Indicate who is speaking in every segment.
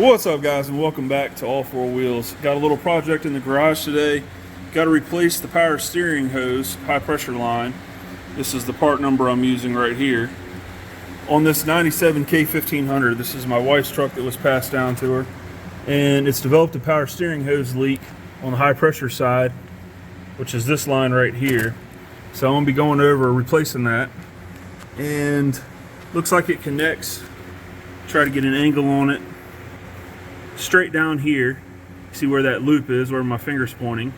Speaker 1: What's up, guys, and welcome back to All Four Wheels. Got a little project in the garage today. Got to replace the power steering hose, high pressure line. This is the part number I'm using right here. On this 97 K1500, this is my wife's truck that was passed down to her. And it's developed a power steering hose leak on the high pressure side, which is this line right here. So I'm going to be going over replacing that. And looks like it connects. Try to get an angle on it. Straight down here, see where that loop is, where my finger's pointing,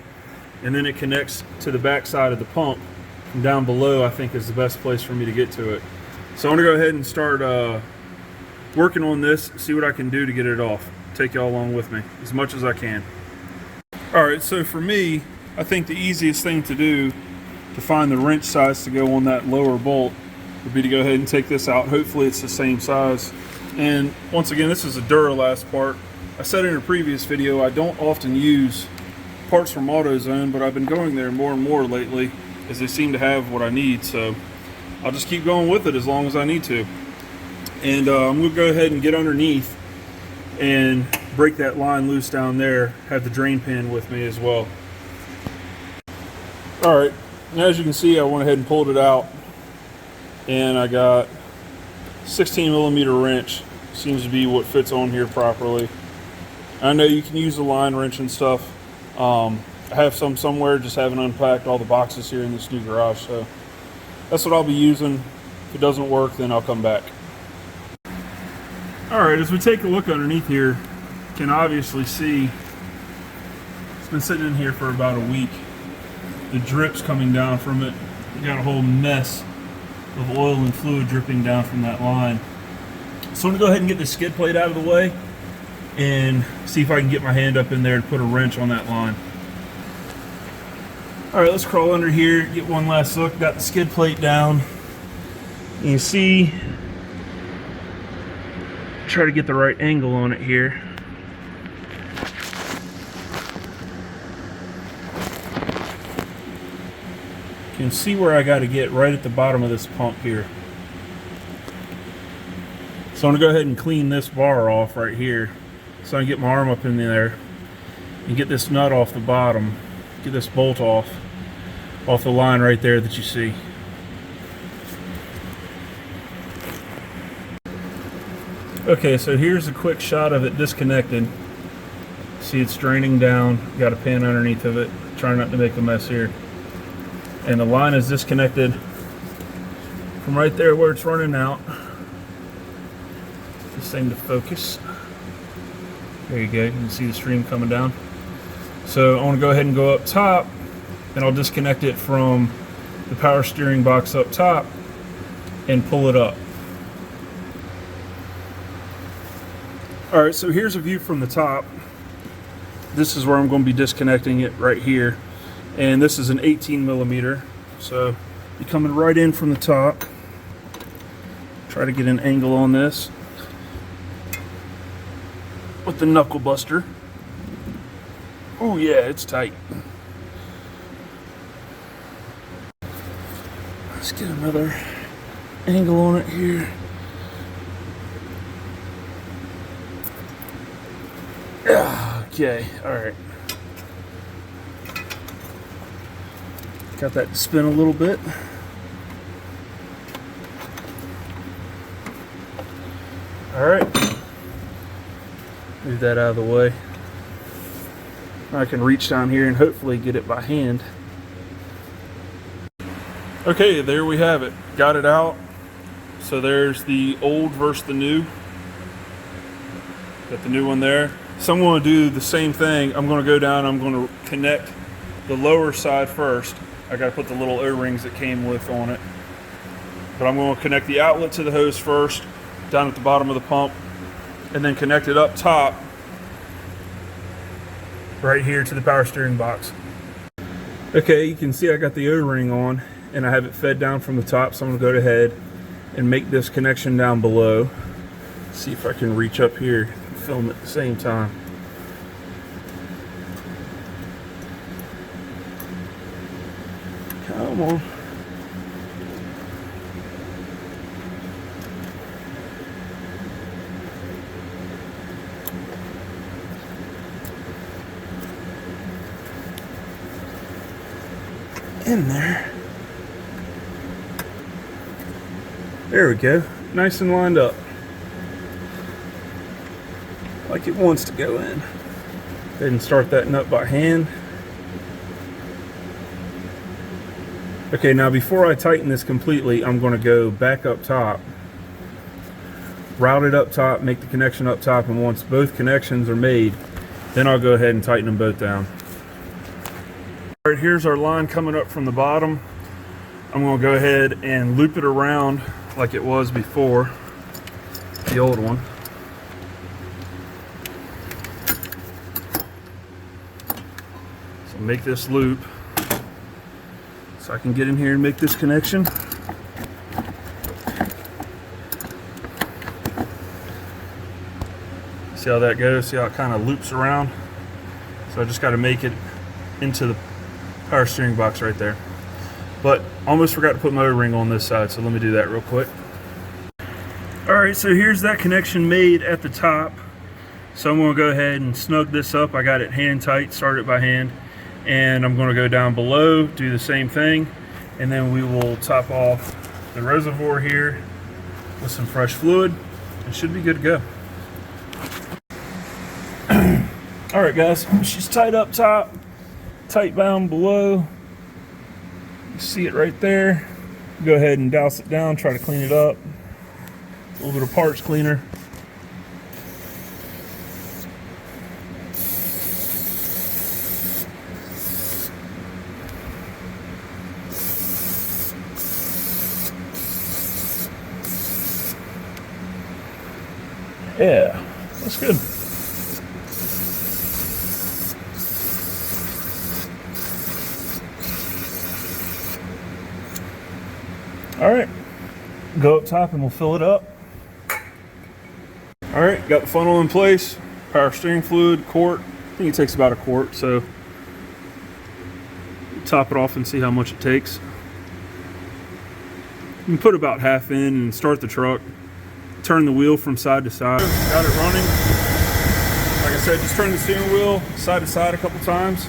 Speaker 1: and then it connects to the back side of the pump. And down below, I think, is the best place for me to get to it. So I'm gonna go ahead and start working on this, see what I can do to get it off. Take y'all along with me as much as I can. All right, so for me, I think the easiest thing to do to find the wrench size to go on that lower bolt would be to go ahead and take this out. Hopefully it's the same size. And once again, this is a Duralast part. I said in a previous video, I don't often use parts from AutoZone, but I've been going there more and more lately as they seem to have what I need. So I'll just keep going with it as long as I need to. And I'm going to go ahead and get underneath and break that line loose down there. Have the drain pan with me as well. All right, and as you can see, I went ahead and pulled it out, and I got 16mm wrench. Seems to be what fits on here properly. I know you can use a line wrench and stuff. I have some somewhere, just haven't unpacked all the boxes here in this new garage, so that's what I'll be using. If it doesn't work, then I'll come back. All right, as we take a look underneath here, you can obviously see it's been sitting in here for about a week. The drip's coming down from it. You got a whole mess of oil and fluid dripping down from that line. So I'm gonna go ahead and get the skid plate out of the way and see if I can get my hand up in there to put a wrench on that line. All right, let's crawl under here, get one last look. Got the skid plate down. You see, try to get the right angle on it here. You can see where I got to get right at the bottom of this pump here. So I'm gonna go ahead and clean this bar off right here. So I can get my arm up in there and get this nut off the bottom, get this bolt off the line right there that you see. Okay, so here's a quick shot of it disconnected. See, it's draining down, got a pin underneath of it. Trying not to make a mess here. And the line is disconnected from right there where it's running out. This thing to focus. There you go, you can see the stream coming down. So I want to go ahead and go up top, and I'll disconnect it from the power steering box up top and pull it up. All right, so here's a view from the top. This is where I'm going to be disconnecting it right here. And this is an 18mm. So you're coming right in from the top. Try to get an angle on this with the knuckle buster. Oh yeah, it's tight. Let's get another angle on it here. Okay, all right. Got that to spin a little bit. All right. Move that out of the way. I can reach down here and hopefully get it by hand. Okay, there we have it. Got it out. So there's the old versus the new. Got the new one there. So I'm going to do the same thing. I'm going to go down, I'm going to connect the lower side first. I got to put the little O-rings that came with on it. But I'm going to connect the outlet to the hose first, down at the bottom of the pump, and then connect it up top right here to the power steering box. Okay, you can see I got the O-ring on and I have it fed down from the top, so I'm going to go ahead and make this connection down below. See if I can reach up here and film at the same time. Come on. in there. There we go. Nice and lined up. Like it wants to go in. Go ahead and start that nut by hand. Okay, now before I tighten this completely, I'm going to go back up top, route it up top, make the connection up top, and once both connections are made, then I'll go ahead and tighten them both down. All right, here's our line coming up from the bottom. I'm going to go ahead and loop it around like it was before, the old one. So make this loop so I can get in here and make this connection. See how that goes? See how it kind of loops around? So I just got to make it into the power steering box right there. But almost forgot to put my O-ring on this side, so let me do that real quick. Alright, so here's that connection made at the top. So I'm going to go ahead and snug this up. I got it hand tight, start it by hand. And I'm going to go down below, do the same thing. And then we will top off the reservoir here with some fresh fluid. It should be good to go. Alright guys, she's tight up top, tight bound below. You see it right there. Go ahead and douse it down, try to clean it up. A little bit of parts cleaner. Yeah, that's good. All right, go up top and we'll fill it up. All right, got the funnel in place, power steering fluid, quart. I think it takes about a quart, so top it off and see how much it takes. You can put about half in and start the truck. Turn the wheel from side to side. Got it running. Like I said, just turn the steering wheel side to side a couple times.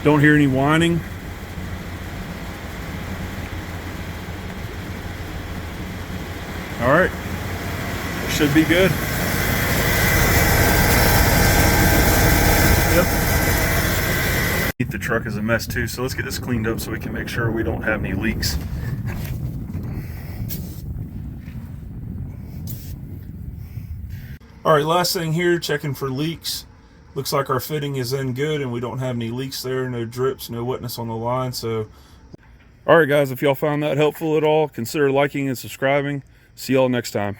Speaker 1: Don't hear any whining. All right, it should be good. Yep. The truck is a mess too, so let's get this cleaned up so we can make sure we don't have any leaks. All right, last thing here, checking for leaks. Looks like our fitting is in good and we don't have any leaks there, no drips, no wetness on the line. So, all right guys, if y'all found that helpful at all, consider liking and subscribing. See y'all next time.